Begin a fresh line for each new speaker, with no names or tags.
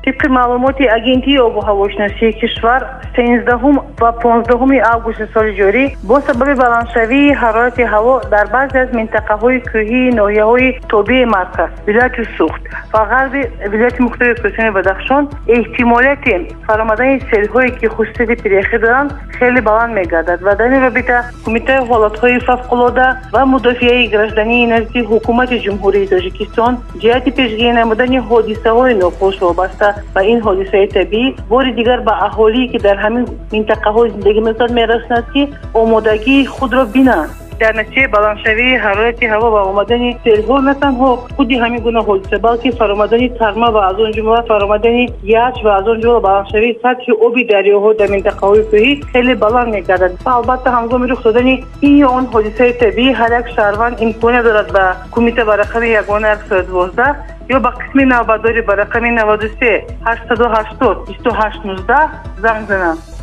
طبق معلومات агентии обу ҳавошиносии кишвар 13 ва 15 августи соли ҷорӣ бо сабаби баландшавии ҳарорати ҳаво дар баъзе аз минтақаҳои кӯҳии ноҳияҳои тобии марказ, вилояти Суғд ва ғарби вилояти мухтари Кӯҳистони Бадахшон эҳтимолияти фаромадани селҳое ки хусусияти пиряхӣ доранд хеле баланд мегардад ва дар ин робита Кумитаи ҳолатҳои фавқулода ва мудофиаи граждании назди ҳукумати ҷумҳурии Тоҷикистон ҷиҳати пешгирӣ намудани ҳодисаҳои нохуш вобаста ба ин ҳодисаи табиӣ бори дигар ба аҳолие ки дар ҳамин минтақаҳо зиндагӣ мекунанд мерасонад ки омодагии худро бинанд. дар натиҷаи баландшавии ҳарорати ҳаво ва омадани селҳо на танҳо худи ҳамин гуна ҳодиса балки фаромадани тарма ва аз он ҷумла фаромадани яч ва аз он ҷумла баландшавии сатҳи оби дарёҳо дар минтақаҳои кӯҳӣ хеле баланд мегардад ва албатта ҳангоми рух додани ин ё он ҳодисаи табиӣ ҳар як шаҳрванд имконият дорад ба кумита ба рақами 112 ё ба қисми навбатдорӣ ба рақами 93 880 28 19 занг занад.